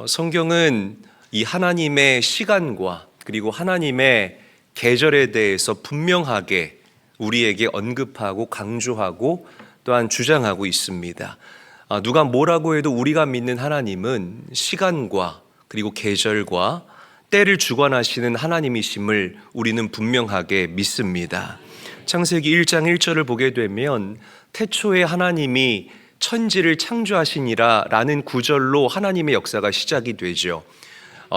성경은 이 하나님의 시간과 그리고 하나님의 계절에 대해서 분명하게 우리에게 언급하고 강조하고 또한 주장하고 있습니다. 누가 뭐라고 해도 우리가 믿는 하나님은 시간과 그리고 계절과 때를 주관하시는 하나님이심을 우리는 분명하게 믿습니다. 창세기 1장 1절을 보게 되면 태초에 하나님이 천지를 창조하시니라 라는 구절로 하나님의 역사가 시작이 되죠.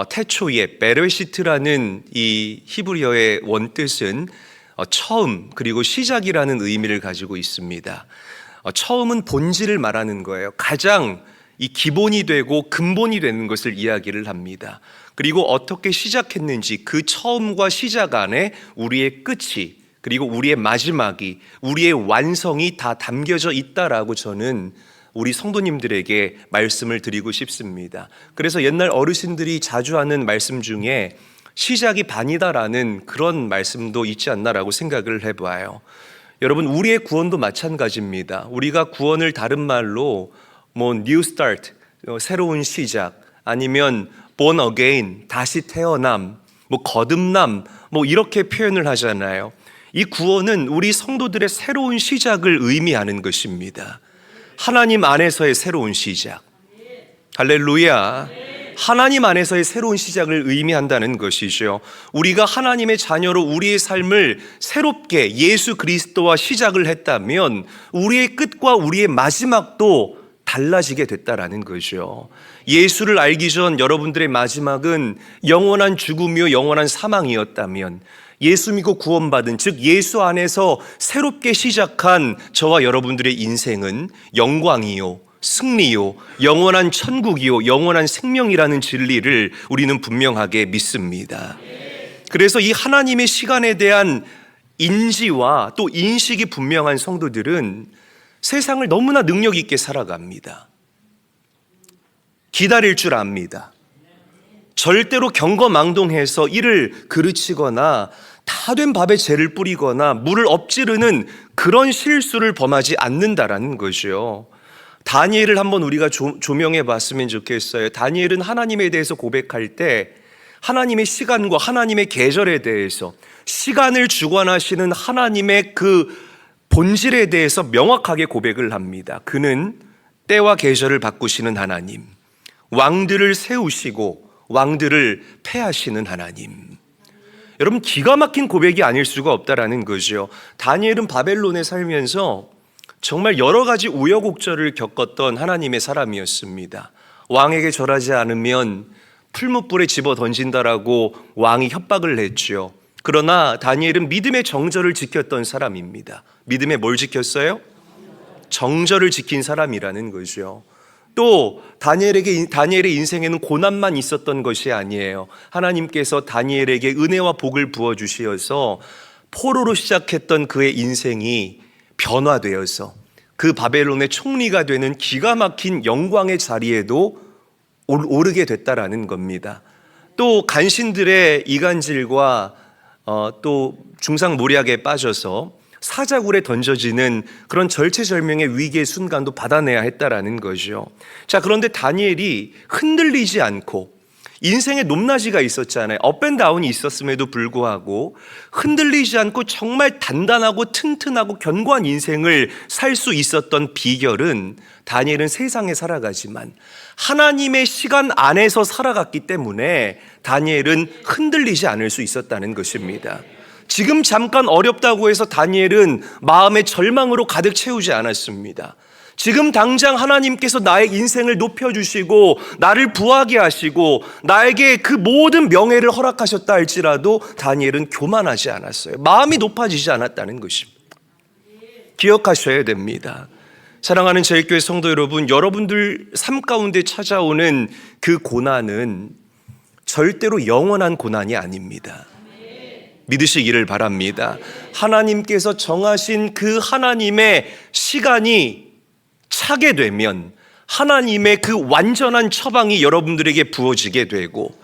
태초에 베레시트라는 이 히브리어의 원뜻은 처음 그리고 시작이라는 의미를 가지고 있습니다. 처음은 본질을 말하는 거예요. 가장 이 기본이 되고 근본이 되는 것을 이야기를 합니다. 그리고 어떻게 시작했는지 그 처음과 시작 안에 우리의 끝이 그리고 우리의 마지막이 우리의 완성이 다 담겨져 있다라고 저는 우리 성도님들에게 말씀을 드리고 싶습니다. 그래서 옛날 어르신들이 자주 하는 말씀 중에 시작이 반이다라는 그런 말씀도 있지 않나라고 생각을 해봐요. 여러분, 우리의 구원도 마찬가지입니다. 우리가 구원을 다른 말로 new start, 새로운 시작, 아니면 born again, 다시 태어남, 거듭남, 이렇게 표현을 하잖아요. 이 구원은 우리 성도들의 새로운 시작을 의미하는 것입니다. 하나님 안에서의 새로운 시작. 할렐루야. 하나님 안에서의 새로운 시작을 의미한다는 것이죠. 우리가 하나님의 자녀로 우리의 삶을 새롭게 예수 그리스도와 시작을 했다면 우리의 끝과 우리의 마지막도 달라지게 됐다라는 거죠. 예수를 알기 전 여러분들의 마지막은 영원한 죽음이요 영원한 사망이었다면 예수 믿고 구원받은, 즉 예수 안에서 새롭게 시작한 저와 여러분들의 인생은 영광이요 승리요 영원한 천국이요 영원한 생명이라는 진리를 우리는 분명하게 믿습니다. 그래서 이 하나님의 시간에 대한 인지와 또 인식이 분명한 성도들은 세상을 너무나 능력 있게 살아갑니다. 기다릴 줄 압니다. 절대로 경거망동해서 이를 그르치거나 다 된 밥에 재를 뿌리거나 물을 엎지르는 그런 실수를 범하지 않는다라는 거죠. 다니엘을 한번 우리가 조명해 봤으면 좋겠어요. 다니엘은 하나님에 대해서 고백할 때 하나님의 시간과 하나님의 계절에 대해서 시간을 주관하시는 하나님의 그 본질에 대해서 명확하게 고백을 합니다. 그는 때와 계절을 바꾸시는 하나님, 왕들을 세우시고 왕들을 패하시는 하나님. 여러분, 기가 막힌 고백이 아닐 수가 없다라는 거죠. 다니엘은 바벨론에 살면서 정말 여러 가지 우여곡절을 겪었던 하나님의 사람이었습니다. 왕에게 절하지 않으면 풀무불에 집어 던진다라고 왕이 협박을 했죠. 그러나 다니엘은 믿음의 정절을 지켰던 사람입니다. 믿음의 뭘 지켰어요? 정절을 지킨 사람이라는 거죠. 또 다니엘의 인생에는 고난만 있었던 것이 아니에요. 하나님께서 다니엘에게 은혜와 복을 부어주시어서 포로로 시작했던 그의 인생이 변화되어서 그 바벨론의 총리가 되는 기가 막힌 영광의 자리에도 오르게 됐다라는 겁니다. 또 간신들의 이간질과 또 중상모략에 빠져서 사자굴에 던져지는 그런 절체절명의 위기의 순간도 받아내야 했다라는 거죠. 자, 그런데 다니엘이 흔들리지 않고 인생의 높낮이가 있었잖아요. 업앤다운이 있었음에도 불구하고 흔들리지 않고 정말 단단하고 튼튼하고 견고한 인생을 살 수 있었던 비결은 다니엘은 세상에 살아가지만 하나님의 시간 안에서 살아갔기 때문에 다니엘은 흔들리지 않을 수 있었다는 것입니다. 지금 잠깐 어렵다고 해서 다니엘은 마음의 절망으로 가득 채우지 않았습니다. 지금 당장 하나님께서 나의 인생을 높여주시고 나를 부하게 하시고 나에게 그 모든 명예를 허락하셨다 할지라도 다니엘은 교만하지 않았어요. 마음이 높아지지 않았다는 것입니다. 기억하셔야 됩니다. 사랑하는 저희교회 성도 여러분, 여러분들 삶 가운데 찾아오는 그 고난은 절대로 영원한 고난이 아닙니다. 믿으시기를 바랍니다. 하나님께서 정하신 그 하나님의 시간이 차게 되면 하나님의 그 완전한 처방이 여러분들에게 부어지게 되고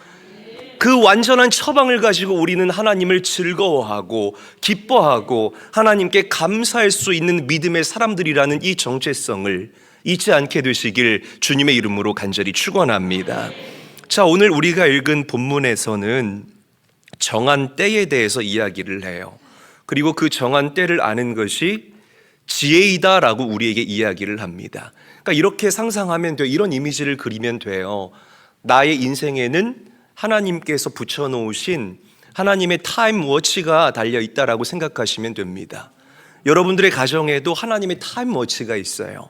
그 완전한 처방을 가지고 우리는 하나님을 즐거워하고 기뻐하고 하나님께 감사할 수 있는 믿음의 사람들이라는 이 정체성을 잊지 않게 되시길 주님의 이름으로 간절히 축원합니다. 자, 오늘 우리가 읽은 본문에서는 정한 때에 대해서 이야기를 해요. 그리고 그 정한 때를 아는 것이 지혜이다라고 우리에게 이야기를 합니다. 그러니까 이렇게 상상하면 돼요. 이런 이미지를 그리면 돼요. 나의 인생에는 하나님께서 붙여놓으신 하나님의 타임워치가 달려있다라고 생각하시면 됩니다. 여러분들의 가정에도 하나님의 타임워치가 있어요.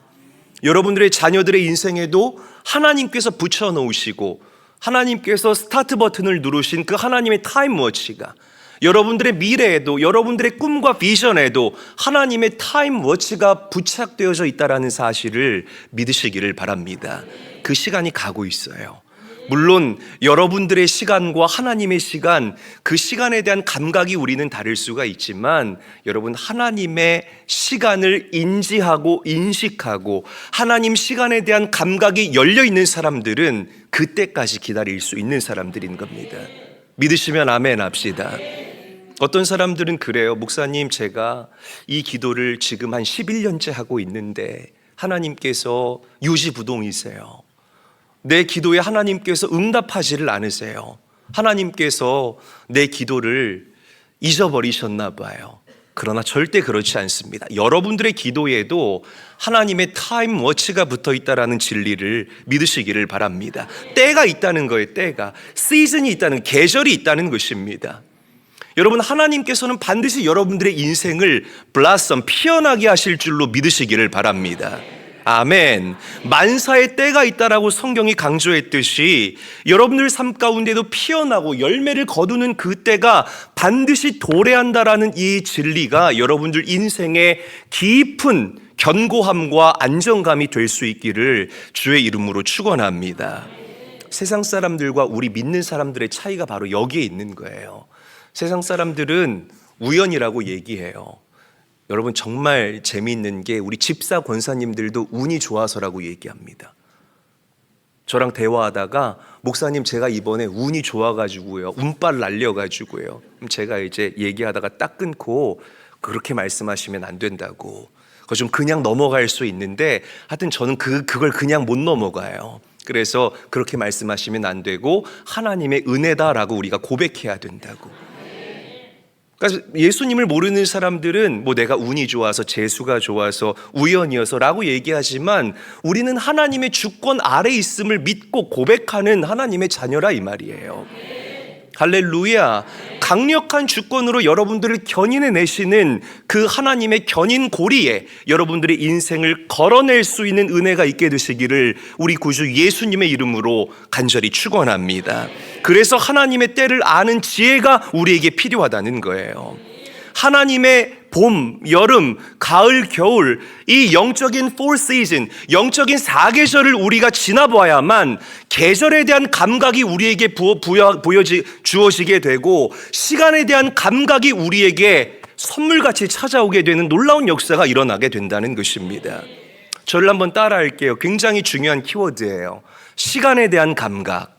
여러분들의 자녀들의 인생에도 하나님께서 붙여놓으시고 하나님께서 스타트 버튼을 누르신 그 하나님의 타임워치가, 여러분들의 미래에도 여러분들의 꿈과 비전에도 하나님의 타임워치가 부착되어져 있다는 사실을 믿으시기를 바랍니다. 그 시간이 가고 있어요. 물론 여러분들의 시간과 하나님의 시간, 그 시간에 대한 감각이 우리는 다를 수가 있지만, 여러분, 하나님의 시간을 인지하고 인식하고 하나님 시간에 대한 감각이 열려있는 사람들은 그때까지 기다릴 수 있는 사람들인 겁니다. 믿으시면 아멘 합시다. 어떤 사람들은 그래요. 목사님, 제가 이 기도를 지금 한 11년째 하고 있는데 하나님께서 유지부동이세요. 내 기도에 하나님께서 응답하지를 않으세요. 하나님께서 내 기도를 잊어버리셨나 봐요. 그러나 절대 그렇지 않습니다. 여러분들의 기도에도 하나님의 타임워치가 붙어 있다는 진리를 믿으시기를 바랍니다. 때가 있다는 거예요. 때가. 시즌이 있다는, 계절이 있다는 것입니다. 여러분, 하나님께서는 반드시 여러분들의 인생을 블라썸, 피어나게 하실 줄로 믿으시기를 바랍니다. 아멘. 만사의 때가 있다라고 성경이 강조했듯이 여러분들 삶 가운데도 피어나고 열매를 거두는 그 때가 반드시 도래한다라는 이 진리가 여러분들 인생의 깊은 견고함과 안정감이 될 수 있기를 주의 이름으로 축원합니다. 세상 사람들과 우리 믿는 사람들의 차이가 바로 여기에 있는 거예요. 세상 사람들은 우연이라고 얘기해요. 여러분, 정말 재미있는 게 우리 집사 권사님들도 운이 좋아서라고 얘기합니다. 저랑 대화하다가 목사님, 제가 이번에 운이 좋아가지고요, 운빨 날려가지고요. 제가 이제 얘기하다가 딱 끊고 그렇게 말씀하시면 안 된다고. 그거 좀 그냥 넘어갈 수 있는데 하여튼 저는 그걸 그냥 못 넘어가요. 그래서 그렇게 말씀하시면 안 되고 하나님의 은혜다라고 우리가 고백해야 된다고. 그러니까 예수님을 모르는 사람들은 뭐 내가 운이 좋아서, 재수가 좋아서, 우연이어서 라고 얘기하지만 우리는 하나님의 주권 아래 있음을 믿고 고백하는 하나님의 자녀라 이 말이에요. 할렐루야. 강력한 주권으로 여러분들을 견인해 내시는 그 하나님의 견인 고리에 여러분들의 인생을 걸어낼 수 있는 은혜가 있게 되시기를 우리 구주 예수님의 이름으로 간절히 축원합니다. 그래서 하나님의 때를 아는 지혜가 우리에게 필요하다는 거예요. 하나님의 봄, 여름, 가을, 겨울, 이 영적인 four season, 영적인 4계절을 우리가 지나봐야만 계절에 대한 감각이 우리에게 주어지게 되고 시간에 대한 감각이 우리에게 선물같이 찾아오게 되는 놀라운 역사가 일어나게 된다는 것입니다. 저를 한번 따라할게요. 굉장히 중요한 키워드예요. 시간에 대한 감각.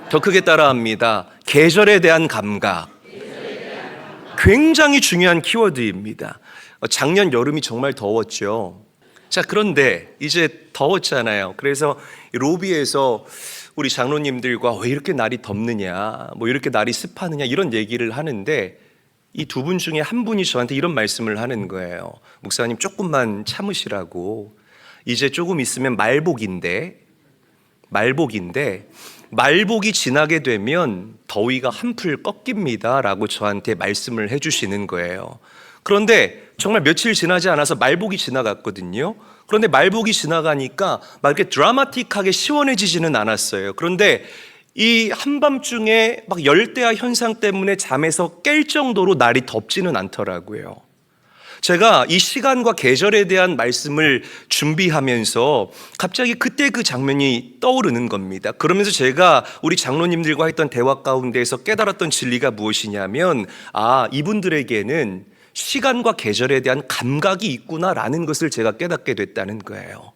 더 크게 따라합니다. 계절에 대한 감각. 굉장히 중요한 키워드입니다. 작년 여름이 정말 더웠죠. 자, 그런데 이제 더웠잖아요. 그래서 로비에서 우리 장로님들과 왜 이렇게 날이 덥느냐, 뭐 이렇게 날이 습하느냐 이런 얘기를 하는데 이 두 분 중에 한 분이 저한테 이런 말씀을 하는 거예요. 목사님, 조금만 참으시라고. 이제 조금 있으면 말복이 지나게 되면 더위가 한풀 꺾입니다 라고 저한테 말씀을 해주시는 거예요. 그런데 정말 며칠 지나지 않아서 말복이 지나갔거든요. 그런데 말복이 지나가니까 막 이렇게 드라마틱하게 시원해지지는 않았어요. 그런데 이 한밤중에 막 열대야 현상 때문에 잠에서 깰 정도로 날이 덥지는 않더라고요. 제가 이 시간과 계절에 대한 말씀을 준비하면서 갑자기 그때 그 장면이 떠오르는 겁니다. 그러면서 제가 우리 장로님들과 했던 대화 가운데에서 깨달았던 진리가 무엇이냐면, 이분들에게는 시간과 계절에 대한 감각이 있구나라는 것을 제가 깨닫게 됐다는 거예요.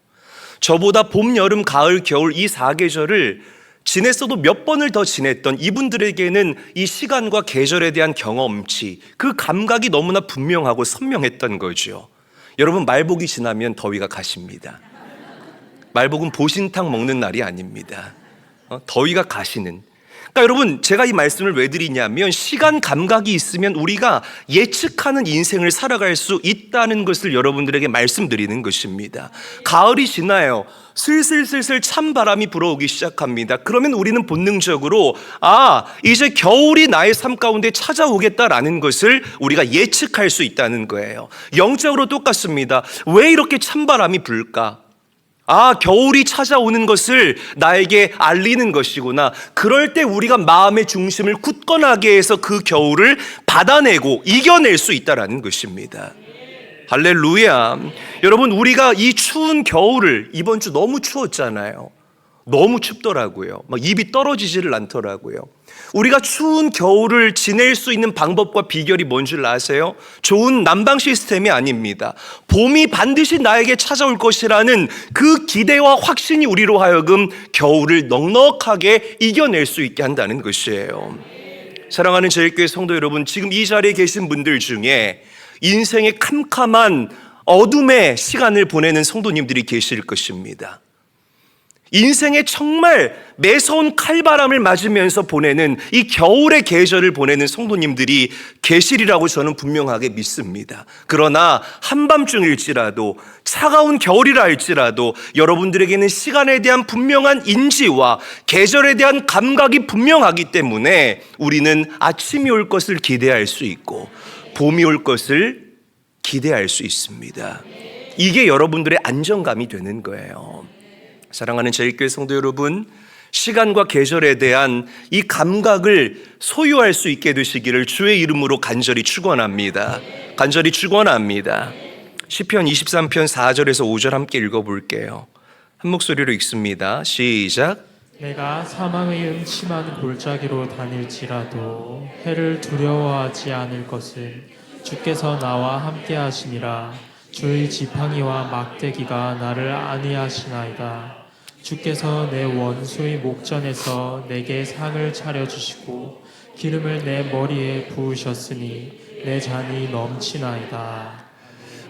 저보다 봄, 여름, 가을, 겨울 이 4계절을 지냈어도 몇 번을 더 지냈던 이분들에게는 이 시간과 계절에 대한 경험치, 그 감각이 너무나 분명하고 선명했던 거죠. 여러분, 말복이 지나면 더위가 가십니다. 말복은 보신탕 먹는 날이 아닙니다. 더위가 가시는. 그러니까 여러분, 제가 이 말씀을 왜 드리냐면 시간 감각이 있으면 우리가 예측하는 인생을 살아갈 수 있다는 것을 여러분들에게 말씀드리는 것입니다. 가을이 지나요. 슬슬 찬바람이 불어오기 시작합니다. 그러면 우리는 본능적으로 이제 겨울이 나의 삶 가운데 찾아오겠다라는 것을 우리가 예측할 수 있다는 거예요. 영적으로 똑같습니다. 왜 이렇게 찬바람이 불까? 겨울이 찾아오는 것을 나에게 알리는 것이구나. 그럴 때 우리가 마음의 중심을 굳건하게 해서 그 겨울을 받아내고 이겨낼 수 있다는 것입니다. 할렐루야. 여러분, 우리가 이 추운 겨울을, 이번 주 너무 추웠잖아요. 너무 춥더라고요. 입이 떨어지지를 않더라고요. 우리가 추운 겨울을 지낼 수 있는 방법과 비결이 뭔 줄 아세요? 좋은 난방 시스템이 아닙니다. 봄이 반드시 나에게 찾아올 것이라는 그 기대와 확신이 우리로 하여금 겨울을 넉넉하게 이겨낼 수 있게 한다는 것이에요. 사랑하는 제일교회 성도 여러분, 지금 이 자리에 계신 분들 중에 인생의 캄캄한 어둠의 시간을 보내는 성도님들이 계실 것입니다. 인생에 정말 매서운 칼바람을 맞으면서 보내는 이 겨울의 계절을 보내는 성도님들이 계시리라고 저는 분명하게 믿습니다. 그러나 한밤중일지라도 차가운 겨울이라 할지라도 여러분들에게는 시간에 대한 분명한 인지와 계절에 대한 감각이 분명하기 때문에 우리는 아침이 올 것을 기대할 수 있고 봄이 올 것을 기대할 수 있습니다. 이게 여러분들의 안정감이 되는 거예요. 사랑하는 제일교회 성도 여러분, 시간과 계절에 대한 이 감각을 소유할 수 있게 되시기를 주의 이름으로 간절히 축원합니다. 간절히 축원합니다. 시편 23편 4절에서 5절 함께 읽어볼게요. 한 목소리로 읽습니다. 시작. 내가 사망의 음침한 골짜기로 다닐지라도 해를 두려워하지 않을 것은 주께서 나와 함께 하시니라. 주의 지팡이와 막대기가 나를 안위하시나이다. 주께서 내 원수의 목전에서 내게 상을 차려주시고 기름을 내 머리에 부으셨으니 내 잔이 넘치나이다.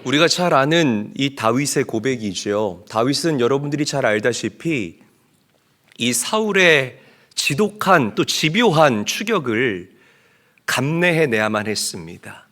우리가 잘 아는 이 다윗의 고백이죠. 다윗은 여러분들이 잘 알다시피 이 사울의 지독한 또 집요한 추격을 감내해내야만 했습니다.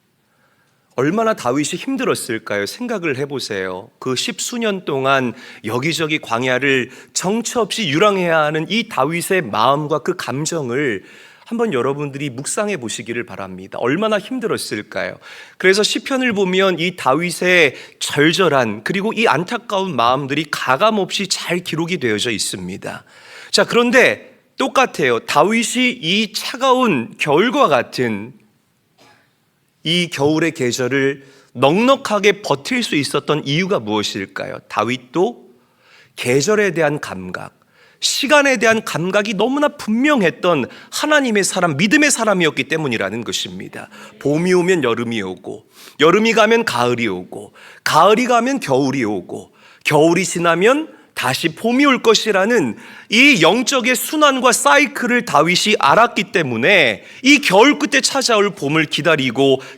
얼마나 다윗이 힘들었을까요? 생각을 해보세요. 그 10수년 동안 여기저기 광야를 정처 없이 유랑해야 하는 이 다윗의 마음과 그 감정을 한번 여러분들이 묵상해 보시기를 바랍니다. 얼마나 힘들었을까요? 그래서 시편을 보면 이 다윗의 절절한 그리고 이 안타까운 마음들이 가감없이 잘 기록이 되어져 있습니다. 자, 그런데 똑같아요. 다윗이 이 차가운 겨울과 같은 이 겨울의 계절을 넉넉하게 버틸 수 있었던 이유가 무엇일까요? 다윗도 계절에 대한 감각, 시간에 대한 감각이 너무나 분명했던 하나님의 사람, 믿음의 사람이었기 때문이라는 것입니다. 봄이 오면 여름이 오고, 여름이 가면 가을이 오고, 가을이 가면 겨울이 오고, 겨울이 지나면 다시 봄이 올 것이라는 이 영적의 순환과 사이클을 다윗이 알았기 때문에 이 겨울 끝에 찾아올 봄을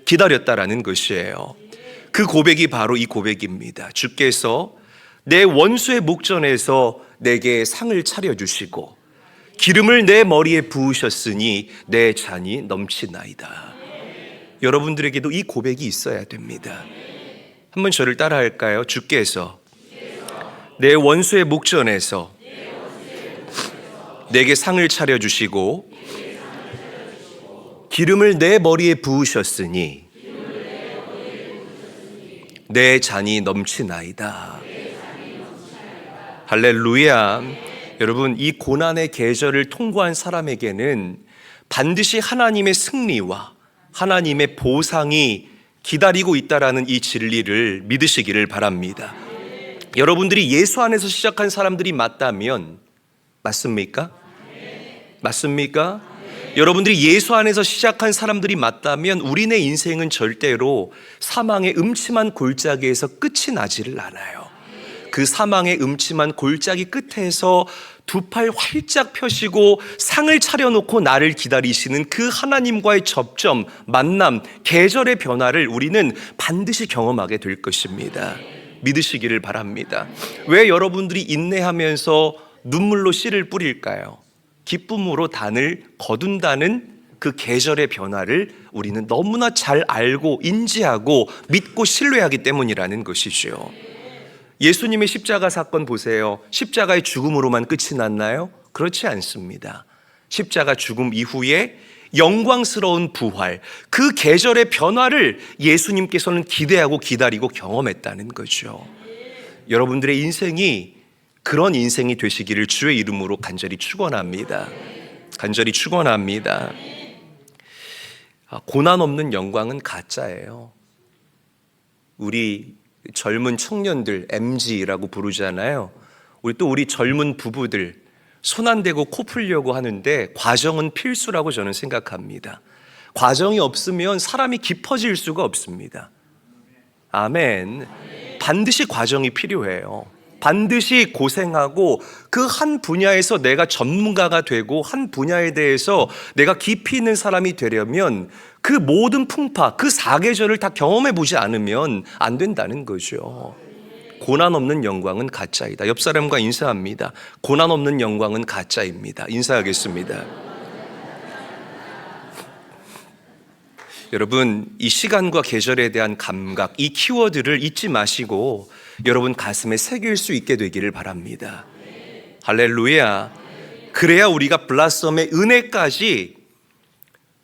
기다렸다라는 것이에요. 그 고백이 바로 이 고백입니다. 주께서 내 원수의 목전에서 내게 상을 차려주시고 기름을 내 머리에 부으셨으니 내 잔이 넘치나이다. 여러분들에게도 이 고백이 있어야 됩니다. 한번 저를 따라할까요? 주께서 내 원수의 목전에서 내게 상을 차려주시고 기름을 내 머리에 부으셨으니 내 잔이 넘치나이다. 할렐루야. 여러분, 이 고난의 계절을 통과한 사람에게는 반드시 하나님의 승리와 하나님의 보상이 기다리고 있다라는 이 진리를 믿으시기를 바랍니다. 여러분들이 예수 안에서 시작한 사람들이 맞다면 맞습니까? 맞습니까? 여러분들이 예수 안에서 시작한 사람들이 맞다면 우리네 인생은 절대로 사망의 음침한 골짜기에서 끝이 나지를 않아요. 그 사망의 음침한 골짜기 끝에서 두 팔 활짝 펴시고 상을 차려놓고 나를 기다리시는 그 하나님과의 접점, 만남, 계절의 변화를 우리는 반드시 경험하게 될 것입니다. 믿으시기를 바랍니다. 왜 여러분들이 인내하면서 눈물로 씨를 뿌릴까요? 기쁨으로 단을 거둔다는 그 계절의 변화를 우리는 너무나 잘 알고 인지하고 믿고 신뢰하기 때문이라는 것이죠. 예수님의 십자가 사건 보세요. 십자가의 죽음으로만 끝이 났나요? 그렇지 않습니다. 십자가 죽음 이후에 영광스러운 부활, 그 계절의 변화를 예수님께서는 기대하고 기다리고 경험했다는 거죠. 여러분들의 인생이 그런 인생이 되시기를 주의 이름으로 간절히 축원합니다. 간절히 축원합니다. 고난 없는 영광은 가짜예요. 우리 젊은 청년들 MZ라고 부르잖아요. 우리 젊은 부부들 손 안 대고 코 풀려고 하는데 과정은 필수라고 저는 생각합니다. 과정이 없으면 사람이 깊어질 수가 없습니다. 아멘. 반드시 과정이 필요해요. 반드시 고생하고 그 한 분야에서 내가 전문가가 되고 한 분야에 대해서 내가 깊이 있는 사람이 되려면 그 모든 풍파, 그 사계절을 다 경험해 보지 않으면 안 된다는 거죠. 고난 없는 영광은 가짜이다. 옆 사람과 인사합니다. 고난 없는 영광은 가짜입니다. 인사하겠습니다. 여러분, 이 시간과 계절에 대한 감각, 이 키워드를 잊지 마시고 여러분 가슴에 새길 수 있게 되기를 바랍니다. 할렐루야. 그래야 우리가 블라썸의 은혜까지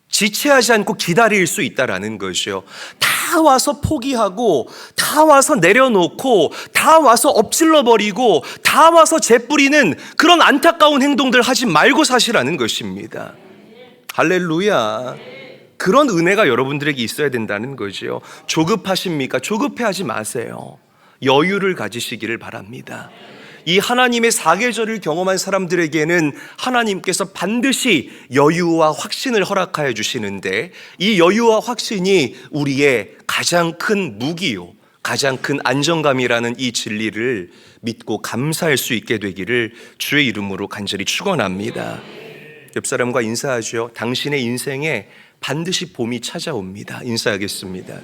지체하지 않고 기다릴 수 있다라는 것이요. 다 와서 포기하고, 다 와서 내려놓고, 다 와서 엎질러 버리고, 다 와서 재뿌리는 그런 안타까운 행동들 하지 말고 사시라는 것입니다. 할렐루야. 그런 은혜가 여러분들에게 있어야 된다는 거죠. 조급하십니까? 조급해하지 마세요. 여유를 가지시기를 바랍니다. 이 하나님의 사계절을 경험한 사람들에게는 하나님께서 반드시 여유와 확신을 허락하여 주시는데, 이 여유와 확신이 우리의 가장 큰 무기요, 가장 큰 안정감이라는 이 진리를 믿고 감사할 수 있게 되기를 주의 이름으로 간절히 축원합니다. 옆 사람과 인사하죠. 당신의 인생에 반드시 봄이 찾아옵니다. 인사하겠습니다.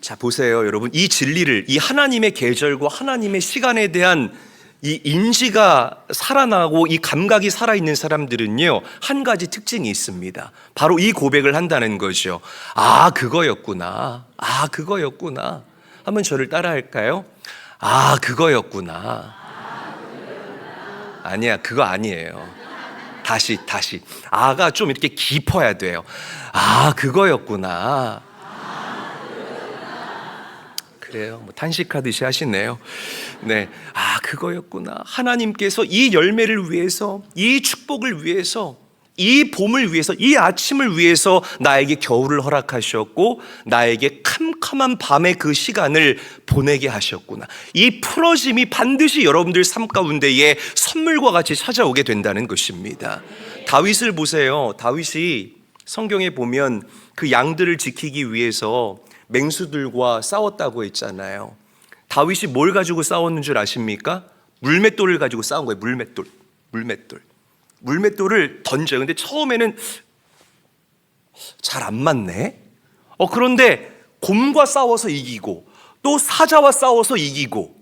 자, 보세요, 여러분. 이 진리를, 이 하나님의 계절과 하나님의 시간에 대한 이 인지가 살아나고 이 감각이 살아있는 사람들은요, 한 가지 특징이 있습니다. 바로 이 고백을 한다는 거죠. 아, 그거였구나. 아, 그거였구나. 한번 저를 따라 할까요? 아, 그거였구나. 아니야, 그거 아니에요. 다시. 아가 좀 이렇게 깊어야 돼요. 아, 그거였구나. 그래요. 뭐 탄식하듯이 하시네요. 네. 아, 그거였구나. 하나님께서 이 열매를 위해서, 이 축복을 위해서, 이 봄을 위해서, 이 아침을 위해서 나에게 겨울을 허락하셨고, 나에게 캄캄한 밤의 그 시간을 보내게 하셨구나. 이 풀어짐이 반드시 여러분들 삶 가운데에 선물과 같이 찾아오게 된다는 것입니다. 다윗을 보세요. 다윗이 성경에 보면 그 양들을 지키기 위해서 맹수들과 싸웠다고 했잖아요. 다윗이 뭘 가지고 싸웠는 줄 아십니까? 물맷돌을 가지고 싸운 거예요. 물맷돌을 던져요. 근데 처음에는 잘 안 맞네. 그런데 곰과 싸워서 이기고, 또 사자와 싸워서 이기고,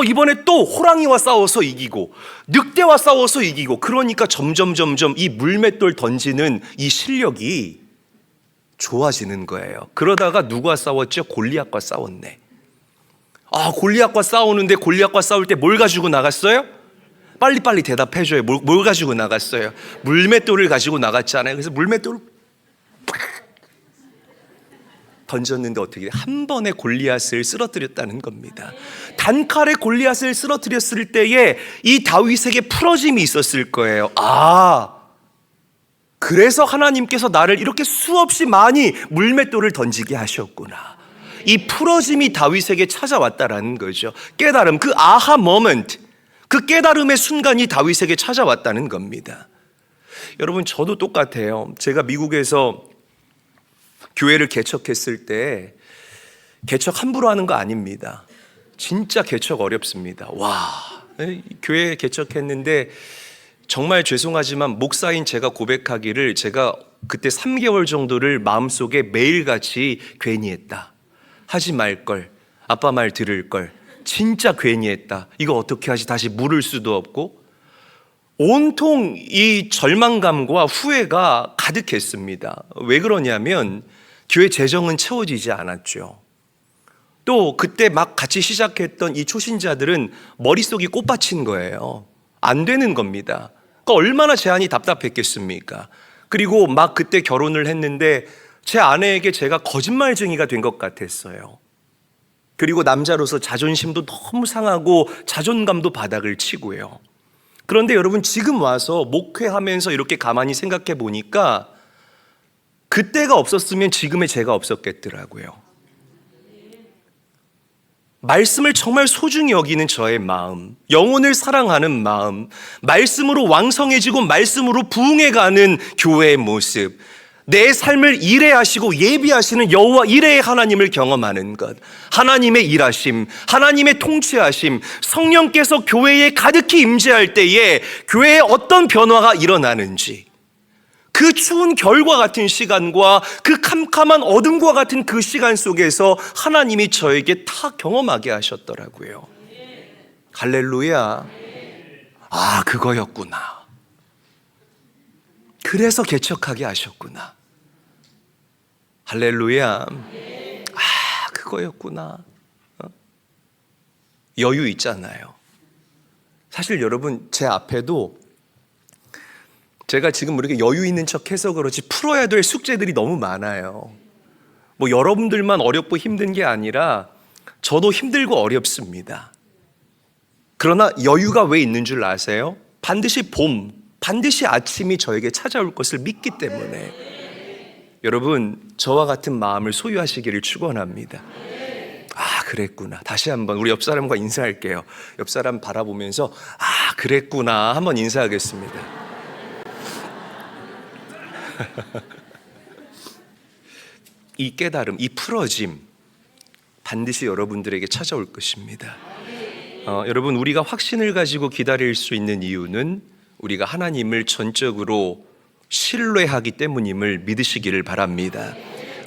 이번에 또 호랑이와 싸워서 이기고, 늑대와 싸워서 이기고. 그러니까 점점 이 물맷돌 던지는 이 실력이 좋아지는 거예요. 그러다가 누가 싸웠죠? 골리앗과 싸웠네. 아, 골리앗과 싸우는데 골리앗과 싸울 때 뭘 가지고 나갔어요? 빨리빨리 대답해줘요. 뭘 가지고 나갔어요? 물맷돌을 가지고 나갔잖아요. 그래서 물맷돌을 던졌는데 어떻게 한 번에 골리앗을 쓰러뜨렸다는 겁니다. 단칼에 골리앗을 쓰러뜨렸을 때에 이 다윗에게 풀어짐이 있었을 거예요. 아, 그래서 하나님께서 나를 이렇게 수없이 많이 물맷돌을 던지게 하셨구나. 이 풀어짐이 다윗에게 찾아왔다라는 거죠. 깨달음, 그 아하 모먼트, 그 깨달음의 순간이 다윗에게 찾아왔다는 겁니다. 여러분, 저도 똑같아요. 제가 미국에서 교회를 개척했을 때 개척 함부로 하는 거 아닙니다. 진짜 개척 어렵습니다. 와, 교회 개척했는데 정말 죄송하지만 목사인 제가 고백하기를, 제가 그때 3개월 정도를 마음속에 매일같이 괜히 했다, 하지 말걸, 아빠 말 들을걸, 진짜 괜히 했다. 이거 어떻게 하지? 다시 물을 수도 없고. 온통 이 절망감과 후회가 가득했습니다. 왜 그러냐면 교회 재정은 채워지지 않았죠. 또 그때 막 같이 시작했던 이 초신자들은 머릿속이 꽃받친 거예요. 안 되는 겁니다. 그러니까 얼마나 제 안이 답답했겠습니까? 그리고 막 그때 결혼을 했는데 제 아내에게 제가 거짓말쟁이가 된 것 같았어요. 그리고 남자로서 자존심도 너무 상하고 자존감도 바닥을 치고요. 그런데 여러분, 지금 와서 목회하면서 이렇게 가만히 생각해 보니까 그때가 없었으면 지금의 제가 없었겠더라고요. 말씀을 정말 소중히 여기는 저의 마음, 영혼을 사랑하는 마음, 말씀으로 왕성해지고 말씀으로 부흥해가는 교회의 모습, 내 삶을 일해하시고 예비하시는 여호와 이레의 하나님을 경험하는 것, 하나님의 일하심, 하나님의 통치하심, 성령께서 교회에 가득히 임재할 때에 교회에 어떤 변화가 일어나는지, 그 추운 겨울과 같은 시간과 그 캄캄한 어둠과 같은 그 시간 속에서 하나님이 저에게 다 경험하게 하셨더라고요. 할렐루야. 아, 그거였구나. 그래서 개척하게 하셨구나. 할렐루야. 아, 그거였구나. 여유 있잖아요. 사실 여러분, 제 앞에도 제가 지금 이렇게 여유 있는 척 해서 그렇지 풀어야 될 숙제들이 너무 많아요. 뭐 여러분들만 어렵고 힘든 게 아니라 저도 힘들고 어렵습니다. 그러나 여유가 왜 있는 줄 아세요? 반드시 봄, 반드시 아침이 저에게 찾아올 것을 믿기 때문에. 여러분, 저와 같은 마음을 소유하시기를 축원합니다. 아, 그랬구나. 다시 한번 우리 옆 사람과 인사할게요. 옆 사람 바라보면서 아, 그랬구나 한번 인사하겠습니다. 이 깨달음, 이 풀어짐 반드시 여러분들에게 찾아올 것입니다. 여러분, 우리가 확신을 가지고 기다릴 수 있는 이유는 우리가 하나님을 전적으로 신뢰하기 때문임을 믿으시기를 바랍니다.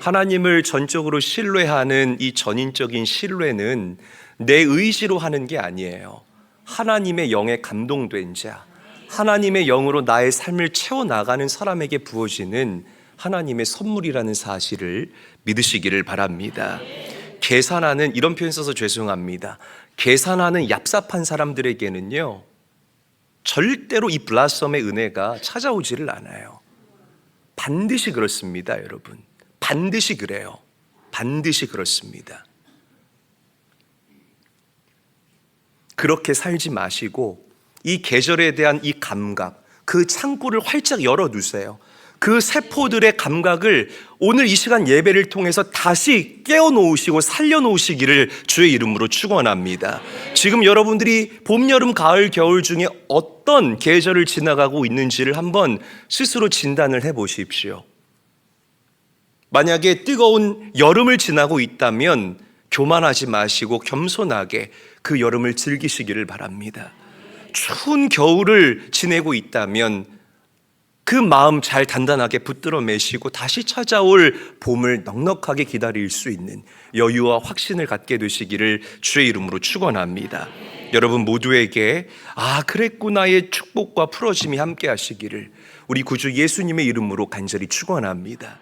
하나님을 전적으로 신뢰하는 이 전인적인 신뢰는 내 의지로 하는 게 아니에요. 하나님의 영에 감동된 자, 하나님의 영으로 나의 삶을 채워나가는 사람에게 부어지는 하나님의 선물이라는 사실을 믿으시기를 바랍니다. 계산하는, 이런 표현 써서 죄송합니다. 계산하는 얍삽한 사람들에게는요, 절대로 이 블라썸의 은혜가 찾아오지를 않아요. 반드시 그렇습니다, 여러분. 반드시 그래요. 반드시 그렇습니다. 그렇게 살지 마시고 이 계절에 대한 이 감각, 그 창구를 활짝 열어두세요. 그 세포들의 감각을 오늘 이 시간 예배를 통해서 다시 깨워놓으시고 살려놓으시기를 주의 이름으로 축원합니다. 지금 여러분들이 봄, 여름, 가을, 겨울 중에 어떤 계절을 지나가고 있는지를 한번 스스로 진단을 해보십시오. 만약에 뜨거운 여름을 지나고 있다면 교만하지 마시고 겸손하게 그 여름을 즐기시기를 바랍니다. 추운 겨울을 지내고 있다면 그 마음 잘 단단하게 붙들어 매시고 다시 찾아올 봄을 넉넉하게 기다릴 수 있는 여유와 확신을 갖게 되시기를 주의 이름으로 축원합니다. 여러분 모두에게 아, 그랬구나의 축복과 풀어짐이 함께 하시기를 우리 구주 예수님의 이름으로 간절히 축원합니다.